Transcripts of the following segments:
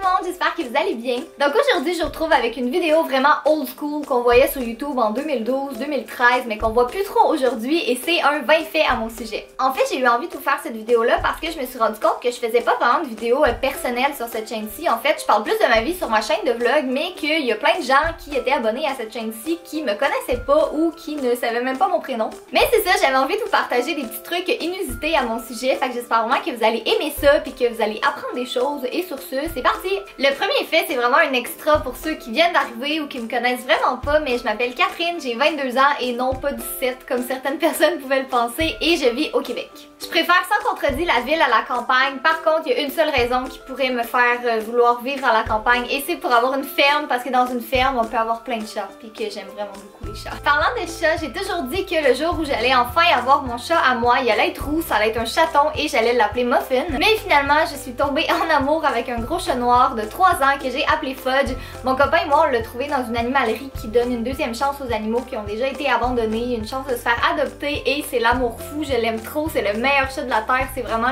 le monde, j'espère que vous allez bien. Donc aujourd'hui, je vous retrouve avec une vidéo vraiment old school qu'on voyait sur YouTube en 2012, 2013, mais qu'on voit plus trop aujourd'hui et c'est un 20 faits à mon sujet. En fait, j'ai eu envie de vous faire cette vidéo-là parce que je me suis rendu compte que je faisais pas vraiment de vidéos personnelles sur cette chaîne-ci. En fait, je parle plus de ma vie sur ma chaîne de vlog, mais qu'il y a plein de gens qui étaient abonnés à cette chaîne-ci qui me connaissaient pas ou qui ne savaient même pas mon prénom. Mais c'est ça, j'avais envie de vous partager des petits trucs inusités à mon sujet, fait que j'espère vraiment que vous allez aimer ça puis que vous allez apprendre des choses et sur ce, c'est parti! Le premier fait, c'est vraiment un extra pour ceux qui viennent d'arriver ou qui me connaissent vraiment pas, mais je m'appelle Catherine, j'ai 22 ans et non pas 17 comme certaines personnes pouvaient le penser et je vis au Québec. Je préfère sans contredit la ville à la campagne, par contre il y a une seule raison qui pourrait me faire vouloir vivre à la campagne et c'est pour avoir une ferme parce que dans une ferme on peut avoir plein de chats puis que j'aime vraiment beaucoup les chats. Parlant des chats, j'ai toujours dit que le jour où j'allais enfin avoir mon chat à moi, il allait être roux, ça allait être un chaton et j'allais l'appeler Muffin. Mais finalement je suis tombée en amour avec un gros chat noir de 3 ans que j'ai appelé Fudge. Mon copain et moi on l'a trouvé dans une animalerie qui donne une deuxième chance aux animaux qui ont déjà été abandonnés, une chance de se faire adopter et c'est l'amour fou, je l'aime trop, c'est le meilleur chat de la terre, c'est vraiment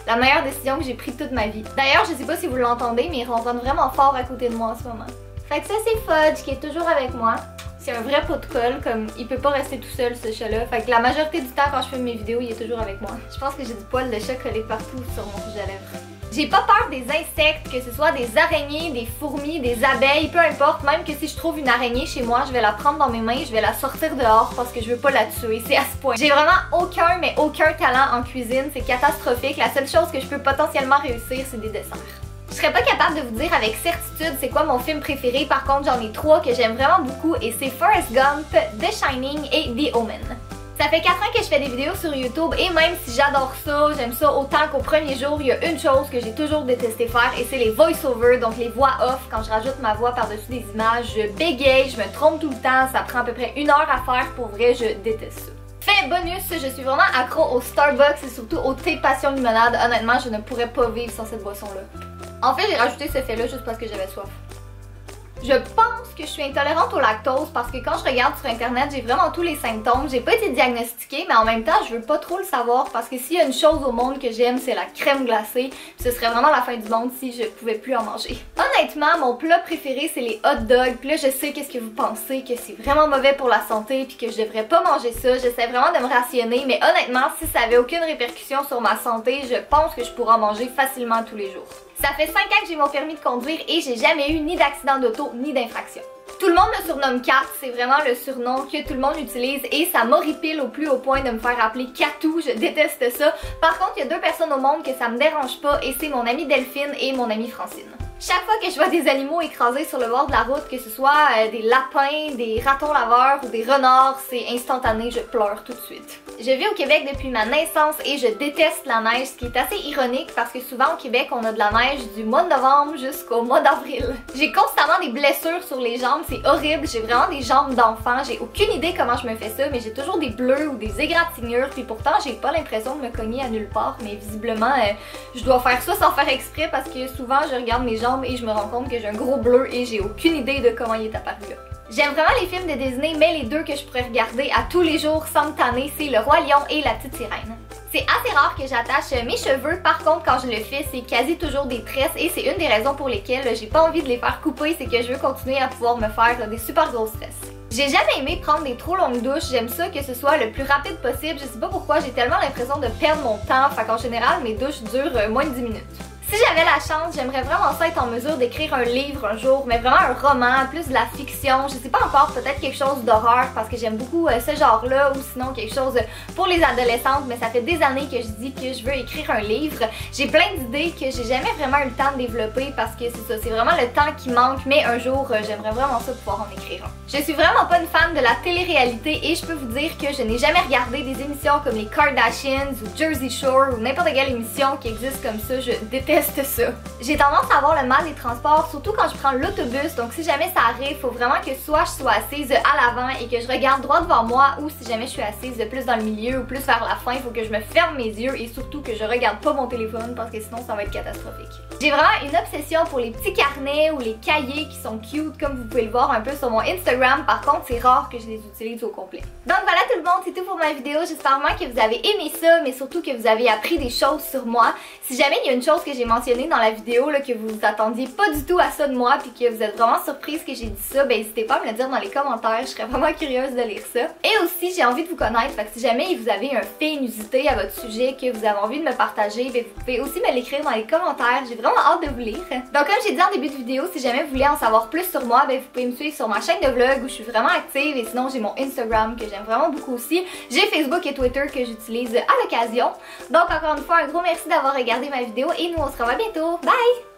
la meilleure décision que j'ai prise toute ma vie. D'ailleurs je sais pas si vous l'entendez mais il ronronne vraiment fort à côté de moi en ce moment. Fait que ça c'est Fudge qui est toujours avec moi. C'est un vrai pot de colle, comme il peut pas rester tout seul ce chat-là. Fait que la majorité du temps quand je fais mes vidéos, il est toujours avec moi. Je pense que j'ai du poil de chat collé partout sur mon rouge à lèvres. J'ai pas peur des insectes, que ce soit des araignées, des fourmis, des abeilles, peu importe. Même que si je trouve une araignée chez moi, je vais la prendre dans mes mains, je vais la sortir dehors parce que je veux pas la tuer. C'est à ce point. J'ai vraiment aucun talent en cuisine, c'est catastrophique. La seule chose que je peux potentiellement réussir, c'est des desserts. Je serais pas capable de vous dire avec certitude c'est quoi mon film préféré, par contre j'en ai 3 que j'aime vraiment beaucoup et c'est Forrest Gump, The Shining et The Omen. Ça fait 4 ans que je fais des vidéos sur YouTube et même si j'adore ça, j'aime ça autant qu'au premier jour, il y a une chose que j'ai toujours détesté faire et c'est les voice-overs, donc les voix off. Quand je rajoute ma voix par-dessus des images, je bégaye, je me trompe tout le temps, ça prend à peu près 1 heure à faire, pour vrai je déteste ça. Fait bonus, je suis vraiment accro au Starbucks et surtout au thé passion limonade. Honnêtement, je ne pourrais pas vivre sans cette boisson-là. En fait, j'ai rajouté ce fait-là juste parce que j'avais soif. Je pense que je suis intolérante au lactose parce que quand je regarde sur internet, j'ai vraiment tous les symptômes. J'ai pas été diagnostiquée, mais en même temps, je veux pas trop le savoir parce que s'il y a une chose au monde que j'aime, c'est la crème glacée. Puis ce serait vraiment la fin du monde si je pouvais plus en manger. Honnêtement, mon plat préféré, c'est les hot dogs. Puis là, je sais qu'est-ce que vous pensez, que c'est vraiment mauvais pour la santé puis que je devrais pas manger ça. J'essaie vraiment de me rationner, mais honnêtement, si ça avait aucune répercussion sur ma santé, je pense que je pourrais en manger facilement tous les jours. Ça fait 5 ans que j'ai mon permis de conduire et j'ai jamais eu ni d'accident d'auto ni d'infraction. Tout le monde me surnomme Kat, c'est vraiment le surnom que tout le monde utilise et ça m'horripile au plus haut point de me faire appeler Katou, je déteste ça. Par contre, il y a 2 personnes au monde que ça me dérange pas et c'est mon amie Delphine et mon amie Francine. Chaque fois que je vois des animaux écrasés sur le bord de la route, que ce soit des lapins, des ratons laveurs ou des renards, c'est instantané, je pleure tout de suite. Je vis au Québec depuis ma naissance et je déteste la neige, ce qui est assez ironique parce que souvent au Québec on a de la neige du mois de novembre jusqu'au mois d'avril. J'ai constamment des blessures sur les jambes, c'est horrible, j'ai vraiment des jambes d'enfant, j'ai aucune idée comment je me fais ça, mais j'ai toujours des bleus ou des égratignures, puis pourtant j'ai pas l'impression de me cogner à nulle part, mais visiblement je dois faire ça sans faire exprès parce que souvent je regarde mes jambes et je me rends compte que j'ai un gros bleu et j'ai aucune idée de comment il est apparu là. J'aime vraiment les films de Disney, mais les 2 que je pourrais regarder à tous les jours sans me tanner, c'est Le Roi Lion et La Petite Sirène. C'est assez rare que j'attache mes cheveux, par contre quand je le fais, c'est quasi toujours des tresses et c'est une des raisons pour lesquelles j'ai pas envie de les faire couper, c'est que je veux continuer à pouvoir me faire des super grosses tresses. J'ai jamais aimé prendre des trop longues douches, j'aime ça que ce soit le plus rapide possible, je sais pas pourquoi, j'ai tellement l'impression de perdre mon temps, fait qu'en général mes douches durent moins de 10 minutes. Si j'avais la chance, j'aimerais vraiment ça être en mesure d'écrire un livre un jour, mais vraiment un roman, plus de la fiction, je sais pas encore, peut-être quelque chose d'horreur parce que j'aime beaucoup ce genre-là, ou sinon quelque chose pour les adolescentes, mais ça fait des années que je dis que je veux écrire un livre. J'ai plein d'idées que j'ai jamais vraiment eu le temps de développer parce que c'est ça, c'est vraiment le temps qui manque, mais un jour j'aimerais vraiment ça pouvoir en écrire un. Je suis vraiment pas une fan de la télé-réalité et je peux vous dire que je n'ai jamais regardé des émissions comme les Kardashians ou Jersey Shore ou n'importe quelle émission qui existe comme ça, je déteste ça. J'ai tendance à avoir le mal des transports, surtout quand je prends l'autobus, donc si jamais ça arrive, faut vraiment que soit je sois assise à l'avant et que je regarde droit devant moi, ou si jamais je suis assise plus dans le milieu ou plus vers la fin, il faut que je me ferme mes yeux et surtout que je regarde pas mon téléphone parce que sinon ça va être catastrophique. J'ai vraiment une obsession pour les petits carnets ou les cahiers qui sont cute, comme vous pouvez le voir un peu sur mon Instagram, par contre c'est rare que je les utilise au complet. Donc voilà tout le monde, c'est tout pour ma vidéo, j'espère vraiment que vous avez aimé ça, mais surtout que vous avez appris des choses sur moi. Si jamais il y a une chose que j'ai mentionné dans la vidéo là, que vous vous attendiez pas du tout à ça de moi puis que vous êtes vraiment surprise que j'ai dit ça, ben n'hésitez pas à me le dire dans les commentaires, je serais vraiment curieuse de lire ça. Et aussi j'ai envie de vous connaître, fait que si jamais vous avez un fait inusité à votre sujet que vous avez envie de me partager, ben vous pouvez aussi me l'écrire dans les commentaires, j'ai vraiment hâte de vous lire. Donc comme j'ai dit en début de vidéo, si jamais vous voulez en savoir plus sur moi, ben vous pouvez me suivre sur ma chaîne de vlog où je suis vraiment active et sinon j'ai mon Instagram que j'aime vraiment beaucoup aussi. J'ai Facebook et Twitter que j'utilise à l'occasion. Donc encore une fois un gros merci d'avoir regardé ma vidéo et nous on se revoit bientôt. Bye!